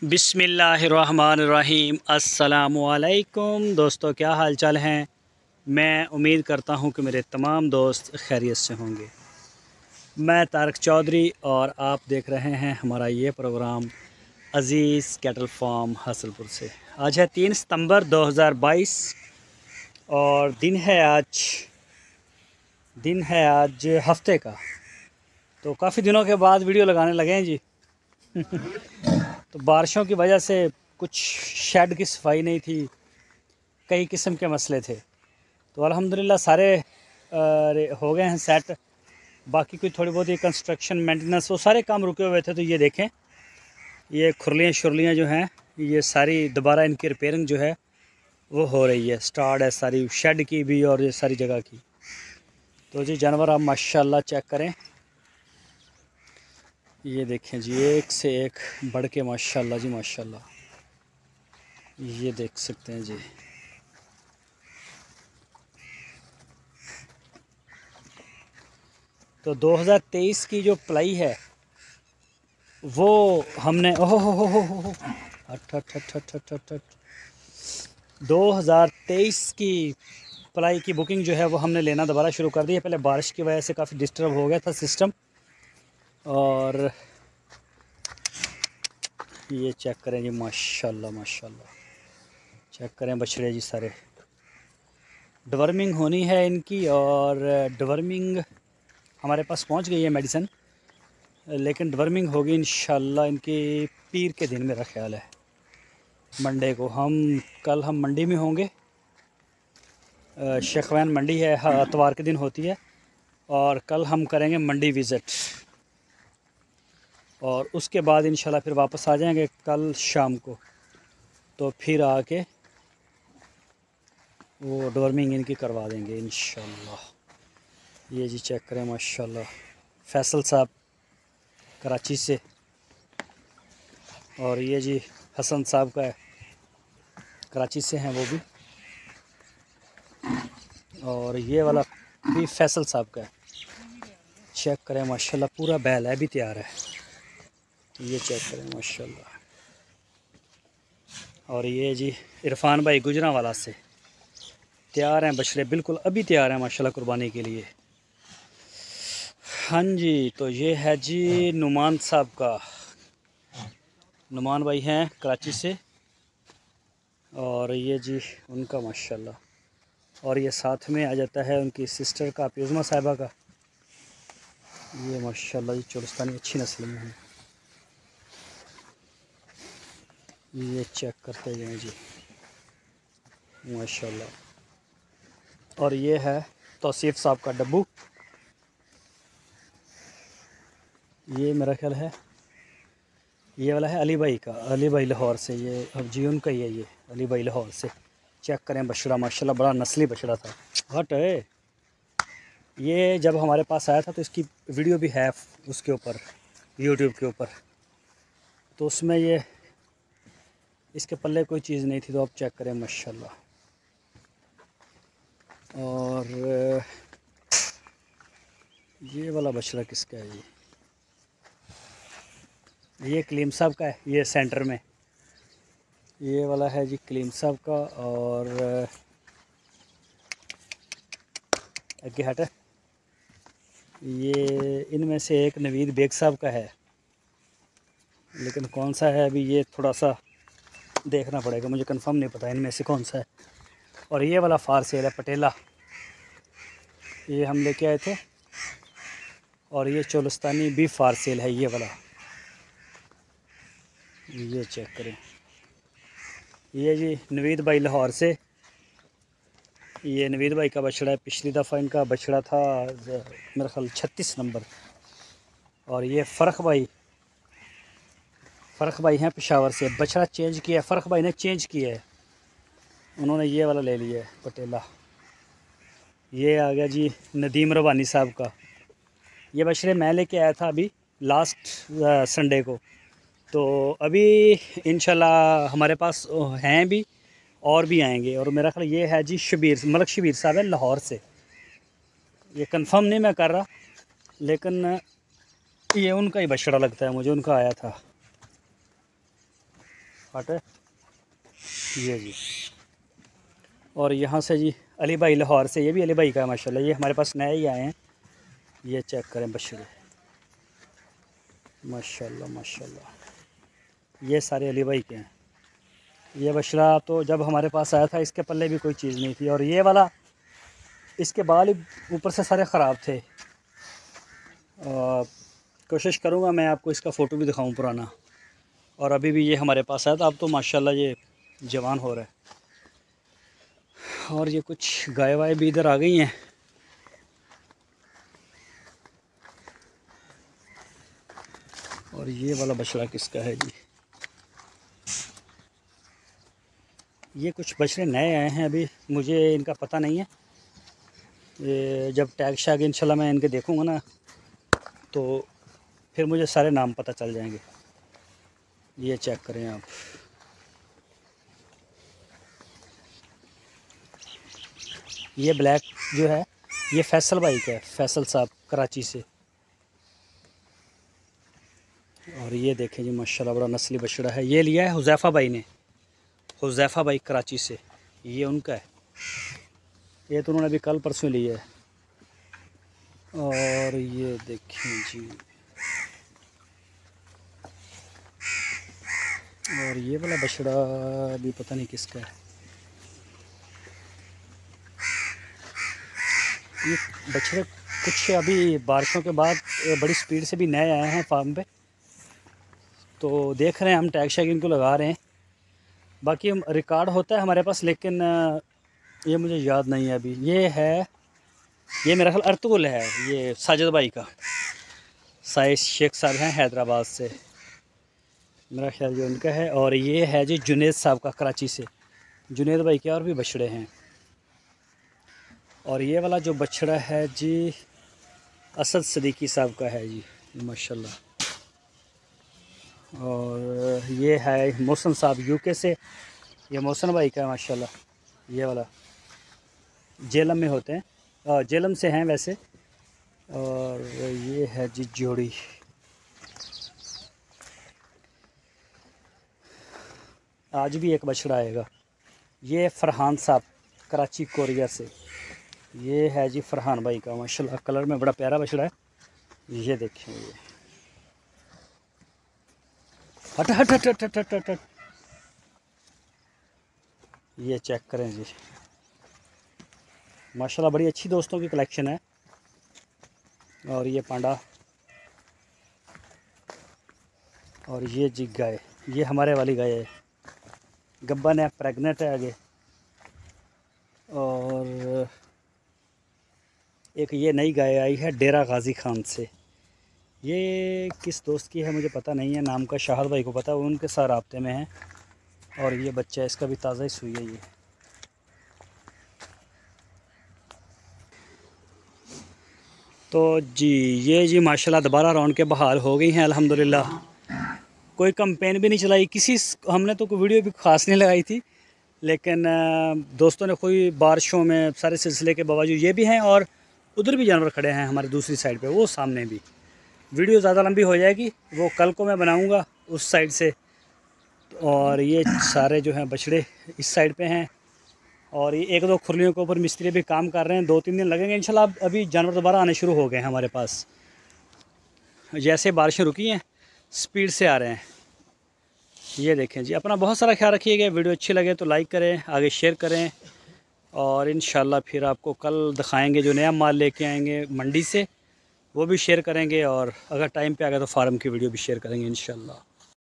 बिस्मिल्लाहिर्रहमानिर्रहीम। अस्सलामुअलैकुम दोस्तों, क्या हाल चाल हैं। मैं उम्मीद करता हूं कि मेरे तमाम दोस्त खैरियत से होंगे। मैं तारक चौधरी और आप देख रहे हैं हमारा ये प्रोग्राम अज़ीज़ कैटल फार्म हासलपुर से। आज है 3 सितंबर 2022 और दिन है आज हफ्ते का। तो काफ़ी दिनों के बाद वीडियो लगाने लगे हैं जी। तो बारिशों की वजह से कुछ शेड की सफाई नहीं थी, कई किस्म के मसले थे। तो अल्हम्दुलिल्लाह सारे हो गए हैं सेट। बाकी कोई थोड़ी बहुत ही कंस्ट्रक्शन मेंटेनेंस वो सारे काम रुके हुए थे। तो ये देखें, ये खुरलियाँ शुरलियाँ जो हैं, ये सारी दोबारा इनकी रिपेयरिंग जो है वो हो रही है, स्टार्ट है सारी शेड की भी और ये सारी जगह की। तो जी जानवर आप माशाल्लाह चेक करें, ये देखें जी, एक से एक बढ़ के माशाल्लाह जी माशाल्लाह, ये देख सकते हैं जी। तो 2023 की जो पलाई है वो हमने ओहो हो हट हट हट हट हट हट हट 2023 की पलाई की बुकिंग जो है वो हमने लेना दोबारा शुरू कर दी है। पहले बारिश की वजह से काफ़ी डिस्टर्ब हो गया था सिस्टम। और ये चेक करें जी माशाल्लाह माशाल्लाह, चेक करें बछड़े जी सारे। डिवर्मिंग होनी है इनकी और डिवर्मिंग हमारे पास पहुंच गई है मेडिसिन, लेकिन डिवर्मिंग होगी इंशाल्लाह इनकी पीर के दिन मेरा ख्याल है, मंडे को। कल हम मंडी में होंगे, शेखवैन मंडी है, इतवार के दिन होती है। और कल हम करेंगे मंडी विज़िट और उसके बाद इंशाल्लाह फिर वापस आ जाएंगे कल शाम को। तो फिर आके वो डिवर्मिंग इनकी करवा देंगे इंशाल्लाह। ये जी चेक करें माशाल्लाह, फैसल साहब कराची से, और ये जी हसन साहब का है, कराची से हैं वो भी। और ये वाला भी फैसल साहब का है। चेक करें माशाल्लाह, पूरा बैल है, भी तैयार है। ये चेक करें माशाल्लाह। और ये जी इरफान भाई गुजरांवाला से तैयार हैं बछड़े, बिल्कुल अभी तैयार हैं माशाल्लाह कुर्बानी के लिए। हाँ जी, तो ये है जी नुमान साहब का, नुमान भाई हैं कराची से। और ये जी उनका माशाल्लाह, और ये साथ में आ जाता है उनकी सिस्टर का, प्यूज़मा साहिबा का। ये माशाल्लाह जी चोलिस्तानी अच्छी नस्ल में है। ये चेक करते जाएं जी माशाल्लाह। और ये है तौसीफ़ साहब का डब्बू, ये मेरा ख्याल है ये वाला है अली भाई का, अली भाई लाहौर से। ये अब जी उनका ही है, ये अली भाई लाहौर से। चेक करें बछड़ा माशाल्लाह, बड़ा नस्ली बछड़ा था। हट है, ये जब हमारे पास आया था तो इसकी वीडियो भी है उसके ऊपर, यूट्यूब के ऊपर। तो उसमें ये इसके पल्ले कोई चीज़ नहीं थी। तो आप चेक करें माशाल्लाह। और ये वाला बछड़ा किसका है जी, ये कलीम साहब का है, ये सेंटर में ये वाला है जी कलीम साहब का। और आगे हट, ये इनमें से एक नवीद बेग साहब का है, लेकिन कौन सा है अभी ये थोड़ा सा देखना पड़ेगा, मुझे कंफर्म नहीं पता इनमें से कौन सा है। और ये वाला फार सेल है पटेला, ये हम लेके आए थे। और ये चोलिस्तानी भी फार सेल है, ये वाला। ये चेक करें, ये जी नवीद भाई लाहौर से, ये नवीद भाई का बछड़ा है। पिछली दफ़ा इनका बछड़ा था मेरा ख्याल 36 नंबर। और ये फ़र्क भाई हैं पेशावर से, बछड़ा चेंज किया है, फ़र्क भाई ने चेंज किया है, उन्होंने ये वाला ले लिया है पटेला। ये आ गया जी नदीम रवानी साहब का, ये बछड़े मैं लेके आया था अभी लास्ट संडे को। तो अभी इंशाल्लाह हमारे पास हैं भी और भी आएंगे। और मेरा ख्याल ये है जी मलक शबीर साहब है लाहौर से, ये कंफर्म नहीं मैं कर रहा, लेकिन ये उनका ही बछड़ा लगता है मुझे, उनका आया था। हट ये जी। और यहाँ से जी अली भाई लाहौर से, ये भी अली भाई का है माशाल्लाह, ये हमारे पास नए ही आए हैं। ये चेक करें बछड़े माशाल्लाह माशाल्लाह, ये सारे अली भाई के हैं। ये बछड़ा तो जब हमारे पास आया था इसके पल्ले भी कोई चीज़ नहीं थी, और ये वाला इसके बाल ही ऊपर से सारे ख़राब थे। कोशिश करूँगा मैं आपको इसका फ़ोटो भी दिखाऊं पुराना। और अभी भी ये हमारे पास आया था, अब तो माशाल्लाह ये जवान हो रहा है। और ये कुछ गाय वाय भी इधर आ गई हैं। और ये वाला बछड़ा किसका है जी? ये कुछ बछड़े नए आए हैं, अभी मुझे इनका पता नहीं है। ये जब टैग शैग इंशाल्लाह मैं इनके देखूँगा ना, तो फिर मुझे सारे नाम पता चल जाएंगे। ये चेक करें आप, ये ब्लैक जो है ये फैसल भाई का है, फैसल साहब कराची से। और ये देखें जी माशाल्लाह बड़ा नस्ली बछड़ा है। ये लिया है हुज़ैफ़ा भाई ने, हुज़ैफ़ा भाई कराची से, ये उनका है। ये तो उन्होंने अभी कल परसों लिया है। और ये देखें जी, और ये वाला बछड़ा भी पता नहीं किसका है। ये बछड़े कुछ अभी बारिशों के बाद बड़ी स्पीड से भी नए आए हैं फार्म पे, तो देख रहे हैं हम, टैग शैग इनको लगा रहे हैं। बाकी हम रिकॉर्ड होता है हमारे पास, लेकिन ये मुझे याद नहीं है अभी। ये है, ये मेरा ख्याल अर्तुगरुल है, ये साजिद भाई का, साइद शेख साहब हैं हैदराबाद से, मेरा ख्याल जो उनका है। और ये है जी जुनेद साहब का कराची से, जुनेद भाई के और भी बछड़े हैं। और ये वाला जो बछड़ा है जी असद सदीकी साहब का है जी माशाल्लाह। और ये है मोहसन साहब यूके से, ये मोहसन भाई का है माशाल्लाह। ये वाला जेलम में होते हैं, जेलम से हैं वैसे। और ये है जी जोड़ी, आज भी एक बछड़ा आएगा। ये फरहान साहब कराची कोरिया से, ये है जी फरहान भाई का माशाल्लाह, कलर में बड़ा प्यारा बछड़ा है। ये देखें, ये हट हट हट हट हट हट हट, ये चेक करें जी माशाल्लाह, बड़ी अच्छी दोस्तों की कलेक्शन है। और ये पांडा, और ये जी गाय, ये हमारे वाली गाय है, गब्बन है, प्रेग्नेंट है आगे। और एक ये नई गाय आई है डेरा गाजी खान से, ये किस दोस्त की है मुझे पता नहीं है, नाम का शाहद भाई को पता है, वो उनके साथ राब्ते में है। और ये बच्चा इसका भी ताज़ा ही सुई है ये। तो जी ये जी माशाल्लाह दोबारा राउंड के बहाल हो गई हैं अल्हम्दुलिल्लाह। कोई कैंपेन भी नहीं चलाई, किसी हमने तो कोई वीडियो भी ख़ास नहीं लगाई थी, लेकिन दोस्तों ने कोई बारिशों में सारे सिलसिले के बावजूद, ये भी हैं और उधर भी जानवर खड़े हैं हमारी दूसरी साइड पे, वो सामने भी। वीडियो ज़्यादा लंबी हो जाएगी, वो कल को मैं बनाऊंगा उस साइड से। और ये सारे जो हैं बछड़े इस साइड पे हैं। और ये एक दो खुरलियों के ऊपर मिस्त्री भी काम कर रहे हैं, 2-3 दिन लगेंगे इंशाल्लाह। अभी जानवर दोबारा आने शुरू हो गए हैं हमारे पास, जैसे बारिशें रुकी हैं स्पीड से आ रहे हैं। ये देखें जी, अपना बहुत सारा ख्याल रखिएगा। वीडियो अच्छी लगे तो लाइक करें, आगे शेयर करें। और इंशाल्लाह फिर आपको कल दिखाएंगे जो नया माल लेके आएंगे मंडी से, वो भी शेयर करेंगे। और अगर टाइम पे आ गया तो फार्म की वीडियो भी शेयर करेंगे इंशाल्लाह।